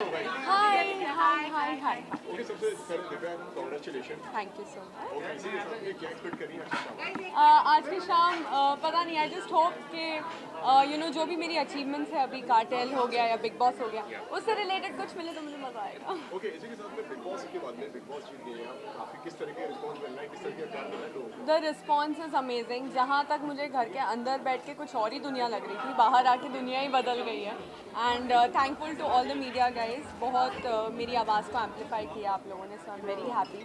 हाय। Okay, सबसे पहले Divya, congratulation. Thank you so much. Okay, इसी के साथ ये क्या एक्सपेक्ट करिए आज शाम? आज की शाम पता नहीं, आई जस्ट होप कि जो भी मेरी अचीवमेंट्स है अभी, कार्टेल हो गया या बिग बॉस हो गया, उससे रिलेटेड कुछ मिले तो मुझे मज़ा आएगा। ओके, इसी के साथ में बिग बॉस के बाद में बिग बॉस जीत गए हैं, काफी किस तरह के रिस्पॉन्स मिल रहा है, किस तरह का प्यार मिल रहा है लोगों को? The response is amazing. जहाँ तक मुझे घर के अंदर बैठ के कुछ और ही दुनिया लग रही थी, बाहर आके दुनिया ही बदल गई है। And thankful to all the media guys, बहुत मेरी आवाज़ को एम्पलीफाई किया आप लोगों ने, so I am very happy.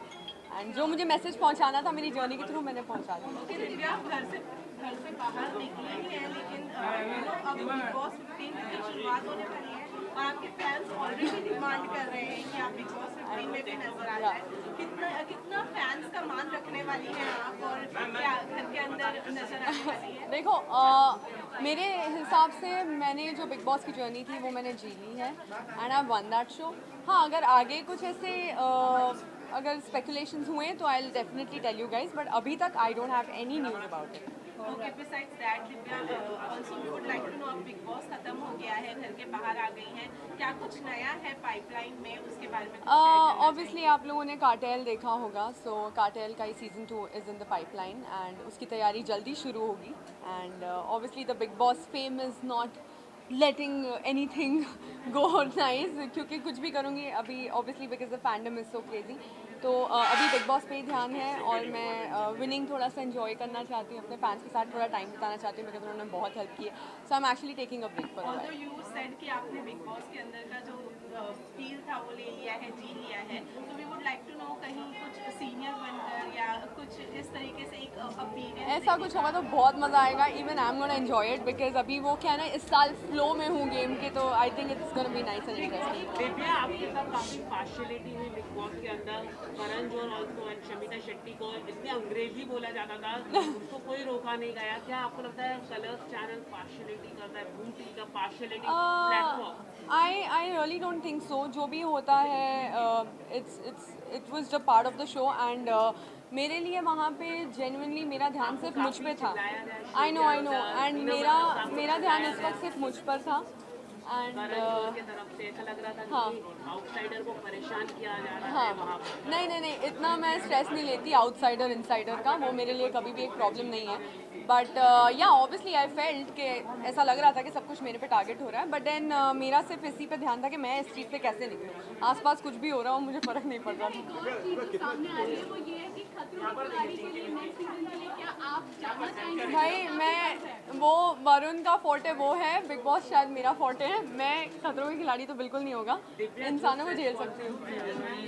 And जो मुझे मैसेज पहुंचाना था मेरी जर्नी के थ्रू, मैंने पहुंचा दिया। कि दिव्या आप घर से बाहर निकली ही है, लेकिन अब बिग बॉस 15 की शुरुआत होने वाली है और आपके फैंस ऑलरेडी डिमांड कर रहे हैं कि आप बिग बॉस 15 में भी नजर आ जाए। कितना फैंस का मान रखने वाली हैं आप, और क्या घर के अंदर नजर आने वाली है? देखो, मेरे हिसाब से मैंने जो बिग बॉस की जर्नी थी वो मैंने जी ली है, and I won that show. हाँ, अगर आगे कुछ ऐसे अगर स्पेकुलेशंस हुए तो I will definitely tell you guys, but अभी तक I don't have any news about it. Okay, besides that Divya, also we would like to know, अब बिग बॉस खत्म हो गया है, घर के बाहर आ गई हैं, क्या कुछ नया है पाइपलाइन में, उसके बारे में कुछ share करना ऑब्वियसली आप लोगों ने कार्टेल देखा होगा, सो कार्टेल का ही season 2 is in the pipeline and उसकी तैयारी जल्दी शुरू होगी। And obviously the Bigg Boss fame is not letting anything go nice, क्योंकि कुछ भी करूँगी अभी, obviously because the fandom is so crazy. तो अभी बिग बॉस पे ही ध्यान है, और मैं विनिंग थोड़ा सा एंजॉय करना चाहती हूँ, अपने फैंस के साथ थोड़ा टाइम बिताना चाहती हूँ, बिकॉज उन्होंने बहुत हेल्प की है। So I am actually taking a break for a although you said कि आपने बिग बॉस के अंदर का जो फील था वो ले लिया है, जी लिया है, तो we would like to know कहीं कुछ सीनियर बनकर या कुछ इस तरीके से एक अपीयरेंस ऐसा कुछ होगा तो बहुत मज़ा आएगा। Even I am gonna enjoy it, because अभी वो क्या है ना, इस साल फ्लो में हूँ गेम के, तो I think it's gonna be nice and interesting. Divya, आपके साथ काफी पार्शियलिटी हुई बिग बॉस के अंदर। करण जौहर ऑल्सो एंड शमिता शेट्टी को इतने अंग्रेजी बोला जाता था, उनको कोई रोका नहीं गया। क्या आपको लगता है कलर्स चैनल पार्शियलिटी करता है, बूटी का partiality platform? I really don't think so. जो भी होता है, it was the part of the show, and मेरे लिए वहाँ पे जेन्युइनली मेरा ध्यान सिर्फ मुझ पे था। आई नो, एंड मेरा ध्यान इस वक्त सिर्फ मुझ पर था। एंड करण जौहर की तरफ से ऐसा लग रहा था हाँ, कि आउटसाइडर को परेशान किया जा रहा हाँ, है वहाँ पर। नहीं, इतना मैं स्ट्रेस नहीं लेती आउटसाइडर इनसाइडर का, वो मेरे लिए कभी भी एक प्रॉब्लम नहीं है। बट या ऑब्वियसली आई फेल्ट कि ऐसा लग रहा था कि सब कुछ मेरे पे टारगेट हो रहा है, बट देन मेरा सिर्फ इसी पे ध्यान था कि मैं इस चीज़ से कैसे निकलूँ। आसपास कुछ भी हो रहा हो, मुझे फ़र्क नहीं पड़ रहा था। भाई, मैं वो वरुण का फोर्टे वो है, बिग बॉस शायद मेरा फोर्टे है। मैं खतरों की खिलाड़ी तो बिल्कुल नहीं होगा, इंसानों को झेल सकती हूँ।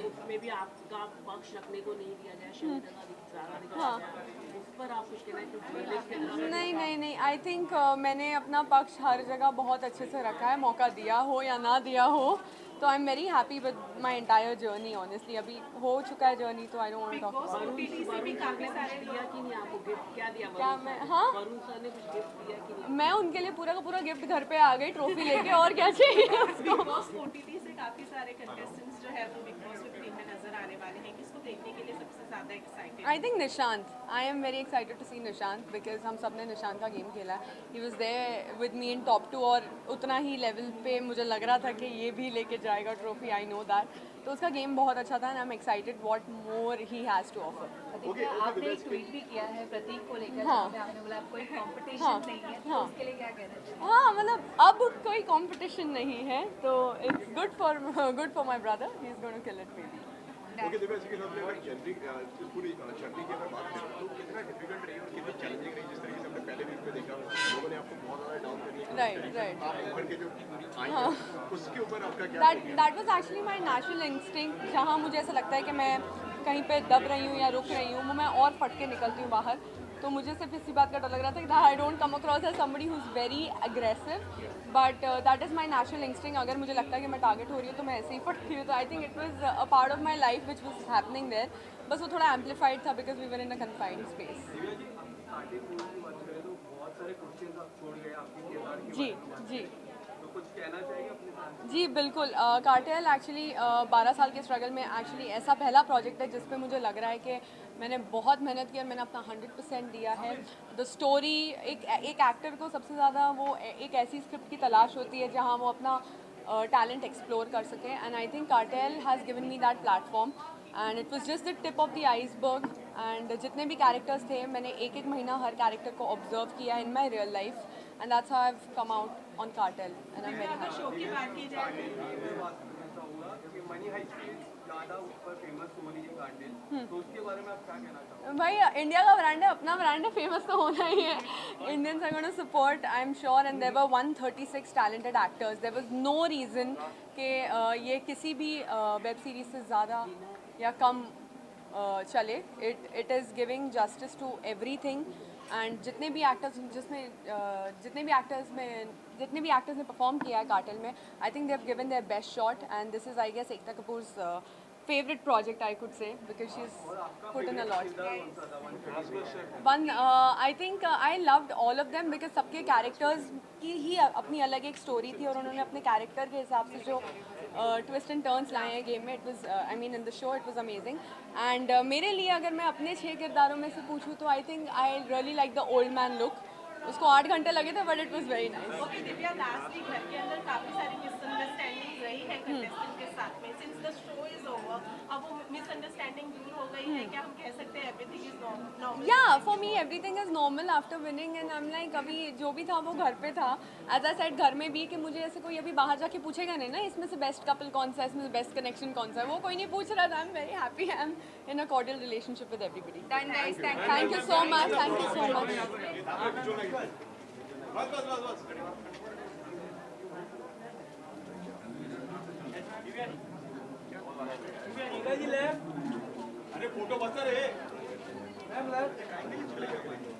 उसमें भी आपका पक्ष रखने को नहीं दिया गया, शमिता का ज़्यादा दिखाया हाँ। गया। उस पर आप कुछ कहना है, कुछ journalist के तरफ से? नहीं, आई थिंक मैंने अपना पक्ष हर जगह बहुत अच्छे से रखा है, मौका दिया हो या ना दिया हो। तो I am very happy with my entire journey. Honestly अभी हो चुका है जर्नी, तो I don't want Bigg to talk Boss about OTT से भी काफी सारे दिया कि नहीं आपको गिफ्ट? क्या दिया क्या वरुण मैं, सर ने? हाँ, वरुण सर ने कुछ गिफ्ट दिया कि नहीं? मैं उनके लिए पूरा का पूरा गिफ्ट घर पे आ गई, ट्रॉफी लेके, और क्या चाहिए उसको। बिग बॉस ओटीटी से काफी सारे कंटेस्टेंट्स जो है वो बिग बॉस 15 में नजर आने वाले हैं, किसको देखने के लिए सबसे ज्यादा excited? I think Nishant. I am very excited to see Nishant, because हम सब ने निशांत का गेम खेला है। He was there with me in top 2, और उतना ही लेवल पे मुझे लग रहा था कि ये भी लेके जाएगा ट्रॉफी, आई नो दैट। तो उसका गेम बहुत अच्छा था, and I am excited what more he has to offer. Okay, आपने एक ट्वीट भी किया है प्रतीक को लेकर, हाँ। जहाँ पे आपने बोला कोई कंपटीशन हाँ, नहीं है, तो हाँ। उसके लिए क्या कहना चाहिए? हाँ, मतलब अब कोई कंपटीशन नहीं है, तो it's good for my brother, he is going to kill it may be. Okay Divya, इसी के साथ में अगर जर्नी इस पूरी जर्नी की अगर बात करें तो कितना डिफिकल्ट रही और कितनी चैलेंजिंग रही, जिस तरीके से हमने पहले वीक में देखा लोगों ने आपको बहुत ज़्यादा डाउन कर दिया, राइट। आप उभर के जो आई हैं, उसके ऊपर आपका क्या that was actually my natural instinct. जहाँ मुझे ऐसा लगता है कि मैं कहीं पे दब रही हूँ या रुक रही हूँ, वो मैं और फट के निकलती हूँ बाहर। तो मुझे सिर्फ इसी बात का डर लग रहा था कि I don't come across as somebody who is very aggressive, but that is my natural instinct. अगर मुझे लगता है कि मैं टारगेट हो रही हूँ तो मैं ऐसे ही फटती हूँ। तो I think it was a part of my life which was happening there, बस वो थोड़ा एम्पलीफाइड था because we were in a confined space. जी, जी, जी बिल्कुल। कार्टेल एक्चुअली 12 साल के स्ट्रगल में एक्चुअली ऐसा पहला प्रोजेक्ट है जिस पे मुझे लग रहा है कि मैंने बहुत मेहनत की और मैंने अपना 100% दिया है। द स्टोरी, एक एक्टर को सबसे ज़्यादा वो एक ऐसी स्क्रिप्ट की तलाश होती है जहाँ वो अपना टैलेंट एक्सप्लोर कर सकें. And I think cartel has given me that platform and it was just the tip of the iceberg. And जितने भी कैरेक्टर्स थे मैंने एक एक महीना हर कैरेक्टर को ऑब्जर्व किया in my real life and that's how I have come out on Cartel and I am very अगर शो की बात की जाए मैं बात करना चाहूँगा कि मनी हाइस्ट की ज़्यादा ऊपर फेमस हो रही है कार्टेल, तो उसके बारे में आप क्या कहना चाहोगे? भाई इंडिया का ब्रांड है, अपना ब्रांड है, फेमस तो होना ही है. Indians are gonna support, I am sure. And there were 136 talented actors. There was no reason कि ये किसी भी वेब सीरीज से ज़्यादा या कम चले. It is giving justice to everything. And जितने भी एक्टर्स ने परफॉर्म किया है कार्टेल में, I think they have given their best shot. And this is I guess Ekta Kapoor's favorite project I could say because she's put in a lot. I think I loved all of them because सबके characters की ही अपनी अलग एक story थी और उन्होंने अपने character के हिसाब से जो twist and turns लाए हैं game में. It was I mean in the show it was amazing. And मेरे लिए अगर मैं अपने 6 किरदारों में से पूछूँ तो I think I really like the old man look. उसको 8 घंटे लगे थे but it was very nice. Okay Divya, last week घर के अंदर काफी सारी मिसअंडरस्टैंडिंग रही है कंटेस्टेंट के साथ में. Since the show is over, अब वो मिसअंडरस्टैंडिंग दूर हो गई है क्या? हम कह सकते हैं एवरीथिंग इज नॉर्मल? या for me everything is normal after winning. And I am like अभी जो भी था वो घर पे था. एज आई सेड घर में भी कि मुझे ऐसे कोई अभी बाहर जाके पूछेगा नहीं ना इसमें से बेस्ट कपल कौन सा है, इसमें से बेस्ट कनेक्शन कौन सा है, वो कोई नहीं पूछ रहा था. आई am very happy. I am in a cordial relationship with everybody. Thank you so much. Thank you so much. बस अरे फोटो बचा रे मैम।